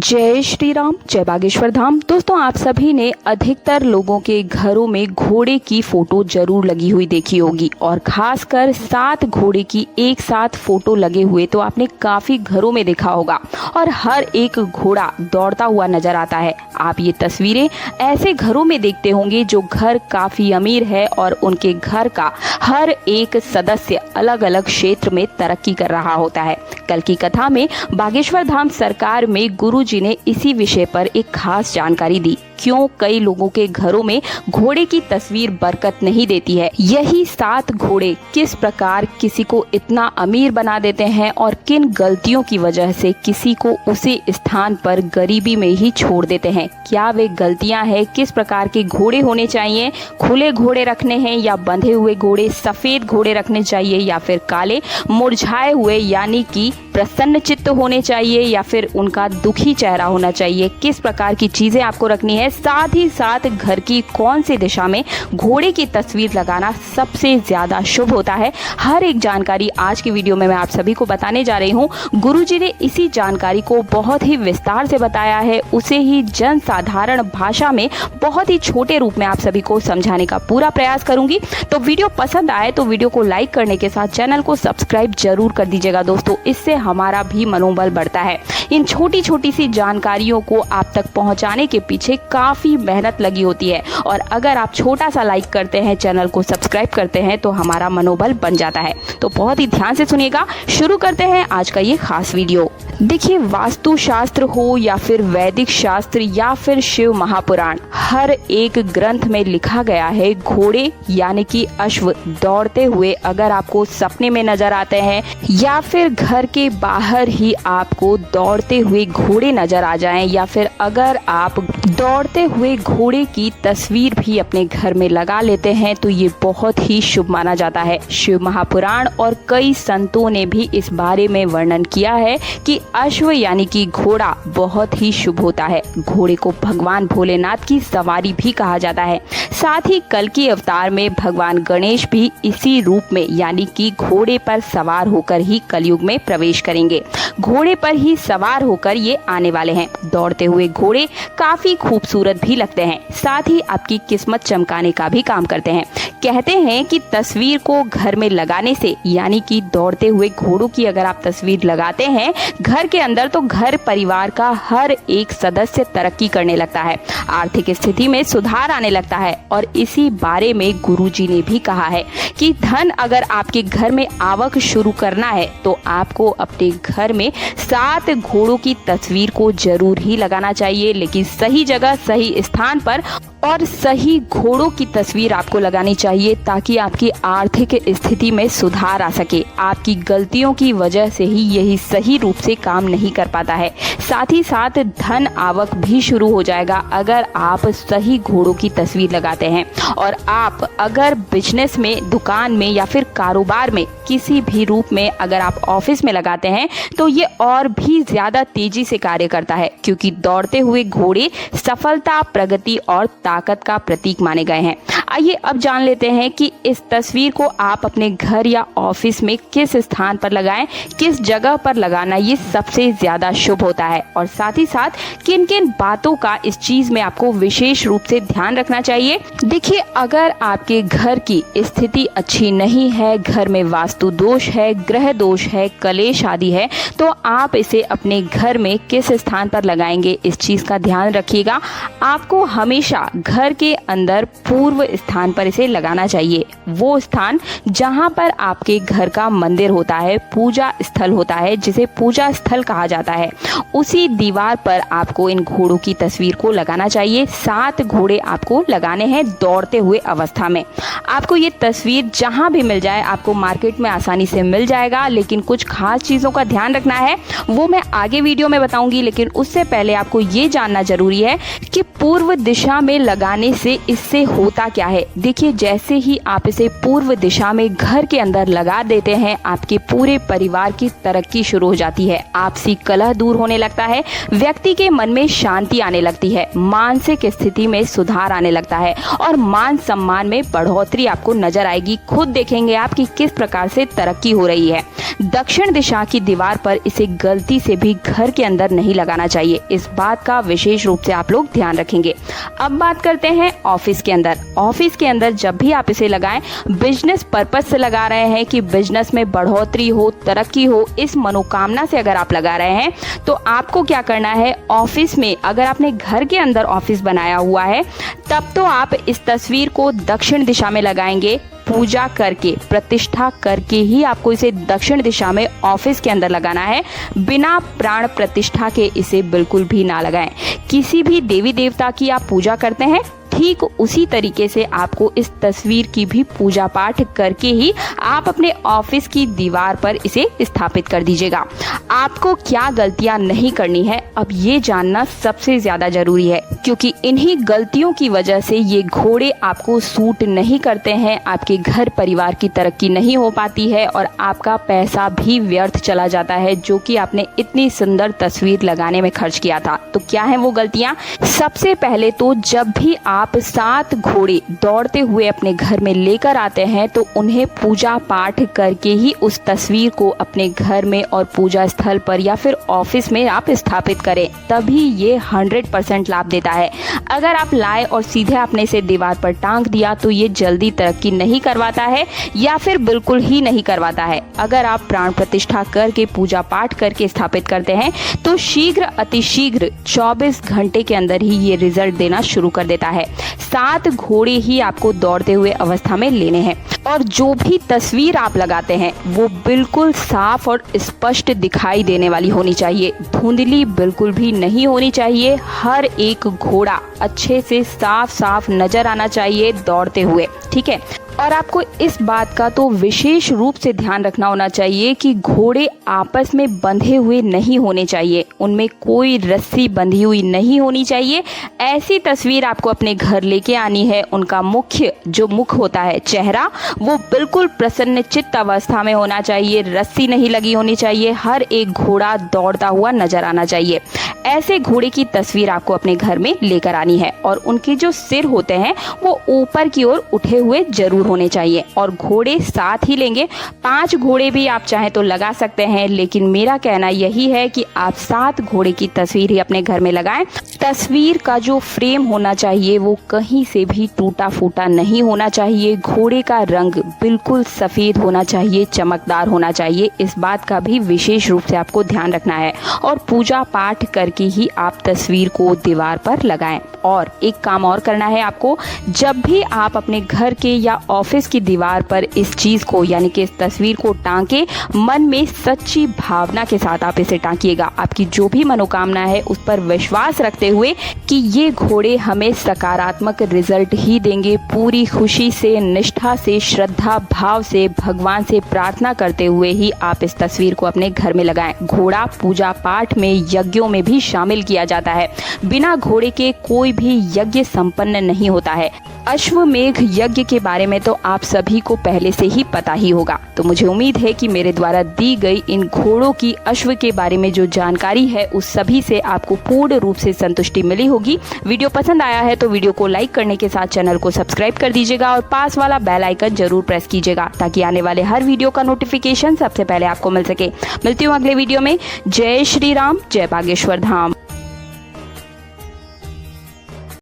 जय श्री राम, जय बागेश्वर धाम। दोस्तों, आप सभी ने अधिकतर लोगों के घरों में घोड़े की फोटो जरूर लगी हुई देखी होगी और खासकर 7 घोड़े की एक साथ फोटो लगे हुए तो आपने काफी घरों में देखा होगा और हर एक घोड़ा दौड़ता हुआ नजर आता है। आप ये तस्वीरें ऐसे घरों में देखते होंगे जो घर काफी अमीर है और उनके घर का हर एक सदस्य अलग अलग क्षेत्र में तरक्की कर रहा होता है। कल की कथा में बागेश्वर धाम सरकार में गुरुजी ने इसी विषय पर एक खास जानकारी दी। क्यों कई लोगों के घरों में घोड़े की तस्वीर बरकत नहीं देती है, यही 7 घोड़े किस प्रकार किसी को इतना अमीर बना देते हैं और किन गलतियों की वजह से किसी को उसी स्थान पर गरीबी में ही छोड़ देते हैं। क्या वे गलतियां हैं, किस प्रकार के घोड़े होने चाहिए, खुले घोड़े रखने हैं या बंधे हुए घोड़े, सफेद घोड़े रखने चाहिए या फिर काले मुरझाए हुए यानी कि प्रसन्न चित्त होने चाहिए या फिर उनका दुखी चेहरा होना चाहिए, किस प्रकार की चीजें आपको रखनी है, साथ ही साथ घर की कौन सी दिशा में घोड़े की तस्वीर लगाना सबसे ज्यादा शुभ होता है। हर एक जानकारी आज की वीडियो में मैं आप सभी को बताने जा रही हूँ। गुरुजी ने इसी जानकारी को बहुत ही विस्तार से बताया है, उसे ही जन साधारण भाषा में बहुत ही छोटे रूप में आप सभी को समझाने का पूरा प्रयास करूंगी। तो वीडियो पसंद आए तो वीडियो को लाइक करने के साथ चैनल को सब्सक्राइब जरूर कर दीजिएगा दोस्तों, इससे हमारा भी मनोबल बढ़ता है। इन छोटी छोटी सी जानकारियों को आप तक पहुंचाने के पीछे काफी मेहनत लगी होती है और अगर आप छोटा सा लाइक करते हैं, चैनल को सब्सक्राइब करते हैं तो हमारा मनोबल बन जाता है। तो बहुत ही ध्यान से सुनिएगा। शुरू करते हैं आज का ये खास वीडियो। देखिए, वास्तु शास्त्र हो या फिर वैदिक शास्त्र या फिर शिव महापुराण, हर एक ग्रंथ में लिखा गया है घोड़े यानी कि अश्व दौड़ते हुए अगर आपको सपने में नजर आते हैं या फिर घर के बाहर ही आपको दौड़ते हुए घोड़े नजर आ जाएं या फिर अगर आप दौड़ते हुए घोड़े की तस्वीर भी अपने घर में लगा लेते हैं तो ये बहुत ही शुभ माना जाता है। शिव महापुराण और कई संतों ने भी इस बारे में वर्णन किया है कि अश्व यानी कि घोड़ा बहुत ही शुभ होता है। घोड़े को भगवान भोलेनाथ की सवारी भी कहा जाता है। साथ ही कल की अवतार में भगवान गणेश भी इसी रूप में यानी कि घोड़े पर सवार होकर ही कलयुग में प्रवेश करेंगे। घोड़े पर ही सवार होकर ये आने वाले हैं। दौड़ते हुए घोड़े काफी खूबसूरत भी लगते हैं, साथ ही आपकी किस्मत चमकाने का भी काम करते हैं। कहते हैं कि तस्वीर को घर में लगाने से यानी कि दौड़ते हुए घोड़ों की अगर आप तस्वीर लगाते हैं घर के अंदर तो घर परिवार का हर एक सदस्य तरक्की करने लगता है, आर्थिक स्थिति में सुधार आने लगता है। और इसी बारे में गुरुजी ने भी कहा है कि धन अगर आपके घर में आवक शुरू करना है तो आपको अपने घर में 7 घोड़ों की तस्वीर को जरूर ही लगाना चाहिए, लेकिन सही जगह सही स्थान पर और सही घोड़ों की तस्वीर आपको लगानी चाहिए ताकि आपकी आर्थिक स्थिति में सुधार आ सके। आपकी गलतियों की वजह से ही यही सही रूप से काम नहीं कर पाता है। साथ ही साथ धन आवक भी शुरू हो जाएगा अगर आप सही घोड़ों की तस्वीर लगाते हैं। और आप अगर बिजनेस में, दुकान में या फिर कारोबार में किसी भी रूप में अगर आप ऑफिस में लगाते हैं तो ये और भी ज्यादा तेजी से कार्य करता है, क्योंकि दौड़ते हुए घोड़े सफलता, प्रगति और ताकत का प्रतीक माने गए हैं। आइए अब जान लेते हैं कि इस तस्वीर को आप अपने घर या ऑफिस में किस स्थान पर लगाएं, किस जगह पर लगाना ये सबसे ज्यादा शुभ होता है और साथ ही साथ किन किन बातों का इस चीज में आपको विशेष रूप से ध्यान रखना चाहिए। देखिए, अगर आपके घर की स्थिति अच्छी नहीं है, घर में वास्तु दोष है, ग्रह दोष है, कलेश आदि है, तो आप इसे अपने घर में किस स्थान पर लगाएंगे इस चीज का ध्यान रखिएगा। आपको हमेशा घर के अंदर पूर्व स्थान पर इसे लगाना चाहिए। वो स्थान जहां पर आपके घर का मंदिर होता है, पूजा स्थल होता है, जिसे पूजा स्थल कहा जाता है, उसी दीवार पर आपको इन घोड़ों की तस्वीर को लगाना चाहिए। 7 घोड़े आपको लगाने हैं दौड़ते हुए अवस्था में। आपको ये तस्वीर जहां भी मिल जाए, आपको मार्केट में आसानी से मिल जाएगा, लेकिन कुछ खास चीजों का ध्यान रखना है, वो मैं आगे वीडियो में बताऊंगी। लेकिन उससे पहले आपको ये जानना जरूरी है कि पूर्व दिशा में लगाने से इससे होता क्या है। देखिए, जैसे जैसे ही आप इसे पूर्व दिशा में घर के अंदर लगा देते हैं, आपके पूरे परिवार की तरक्की शुरू हो जाती है। आपसी कलह दूर होने लगता है, व्यक्ति के मन में शांति आने लगती है, मानसिक स्थिति में सुधार आने लगता है और मान सम्मान में बढ़ोतरी आपको नजर आएगी। खुद देखेंगे आप कि किस प्रकार से तरक्की हो रही है। दक्षिण दिशा की दीवार पर इसे गलती से भी घर के अंदर नहीं लगाना चाहिए। इस बात का विशेष रूप से आप लोग ध्यान रखेंगे। अब बात करते हैं ऑफिस के अंदर। ऑफिस के अंदर जब भी आप इसे लगाएं, बिजनेस पर्पस से लगा रहे हैं कि बिजनेस में बढ़ोतरी हो, तरक्की हो, इस मनोकामना से अगर आप लगा रहे हैं तो आपको क्या करना है, ऑफिस में अगर आपने घर के अंदर ऑफिस बनाया हुआ है तब तो आप इस तस्वीर को दक्षिण दिशा में लगाएंगे। पूजा करके, प्रतिष्ठा करके ही आपको इसे दक्षिण दिशा में ऑफिस के अंदर लगाना है। बिना प्राण प्रतिष्ठा के इसे बिल्कुल भी ना लगाएं। किसी भी देवी देवता की आप पूजा करते हैं, ठीक उसी तरीके से आपको इस तस्वीर की भी पूजा पाठ करके ही आप अपने ऑफिस की दीवार पर इसे स्थापित कर दीजिएगा। आपको क्या गलतियां नहीं करनी है, अब ये जानना सबसे ज्यादा जरूरी है, क्योंकि इन्हीं गलतियों की वजह से ये घोड़े आपको सूट नहीं करते हैं, आपके घर परिवार की तरक्की नहीं हो पाती है और आपका पैसा भी व्यर्थ चला जाता है, जो कि आपने इतनी सुंदर तस्वीर लगाने में खर्च किया था। तो क्या है वो गलतियां? सबसे पहले तो जब भी आप 7 घोड़े दौड़ते हुए अपने घर में लेकर आते हैं तो उन्हें पूजा पाठ करके ही उस तस्वीर को अपने घर में और पूजा स्थल पर या फिर ऑफिस में आप स्थापित करें, तभी ये 100% लाभ देता है। अगर आप लाए और सीधे आपने इसे दीवार पर टांग दिया तो ये जल्दी तरक्की नहीं करवाता है या फिर बिल्कुल ही नहीं करवाता है। अगर आप प्राण प्रतिष्ठा करके पूजा पाठ करके स्थापित करते हैं तो शीघ्र अतिशीघ्र 24 घंटे के अंदर ही ये रिजल्ट देना शुरू कर देता है। 7 घोड़े ही आपको दौड़ते हुए अवस्था में लेने हैं और जो भी तस्वीर आप लगाते हैं वो बिल्कुल साफ और स्पष्ट दिखाई देने वाली होनी चाहिए। धुंधली बिल्कुल भी नहीं होनी चाहिए। हर एक घोड़ा अच्छे से साफ साफ नजर आना चाहिए दौड़ते हुए, ठीक है। और आपको इस बात का तो विशेष रूप से ध्यान रखना होना चाहिए कि घोड़े आपस में बंधे हुए नहीं होने चाहिए, उनमें कोई रस्सी बंधी हुई नहीं होनी चाहिए। ऐसी तस्वीर आपको अपने घर लेके आनी है। उनका मुख्य जो मुख होता है, चेहरा, वो बिल्कुल प्रसन्नचित्त अवस्था में होना चाहिए, रस्सी नहीं लगी होनी चाहिए। हर एक घोड़ा दौड़ता हुआ नजर आना चाहिए। ऐसे घोड़े की तस्वीर आपको अपने घर में लेकर आनी है और उनके जो सिर होते हैं वो ऊपर की ओर उठे हुए जरूर होने चाहिए और घोड़े साथ ही लेंगे। 5 घोड़े भी आप चाहें तो लगा सकते हैं, लेकिन मेरा कहना यही है कि आप 7 घोड़े की तस्वीर ही अपने घर में लगाएं। तस्वीर का जो फ्रेम होना चाहिए वो कहीं से भी टूटा फूटा नहीं होना चाहिए। घोड़े का रंग बिल्कुल सफेद होना चाहिए, चमकदार होना चाहिए। इस बात का भी विशेष रूप से आपको ध्यान रखना है और पूजा पाठ करके ही आप तस्वीर को दीवार पर लगाएं। और एक काम और करना है आपको, जब भी आप अपने घर के या ऑफिस की दीवार पर इस चीज को यानी कि इस तस्वीर को टांके, मन में सच्ची भावना के साथ आप इसे टांकिएगा। आपकी जो भी मनोकामना है उस पर विश्वास रखते हुए कि ये घोड़े हमें सकारात्मक रिजल्ट ही देंगे। पूरी खुशी से, निष्ठा से, श्रद्धा भाव से, भगवान से प्रार्थना करते हुए ही आप इस तस्वीर को अपने घर में लगाएं। घोड़ा पूजा पाठ में, यज्ञों में भी शामिल किया जाता है। बिना घोड़े के कोई भी यज्ञ संपन्न नहीं होता है। अश्वमेघ यज्ञ के बारे में तो आप सभी को पहले से ही पता ही होगा। तो मुझे उम्मीद है कि मेरे द्वारा दी गई इन घोड़ों की, अश्व के बारे में जो जानकारी है उस सभी से आपको पूर्ण रूप से संतुष्टि मिली होगी। वीडियो पसंद आया है तो वीडियो को लाइक करने के साथ चैनल को सब्सक्राइब कर दीजिएगा और पास वाला बेल आइकन जरूर प्रेस कीजिएगा ताकि आने वाले हर वीडियो का नोटिफिकेशन सबसे पहले आपको मिल सके। मिलती हूँ अगले वीडियो में। जय श्री राम, जय बागेश्वर धाम।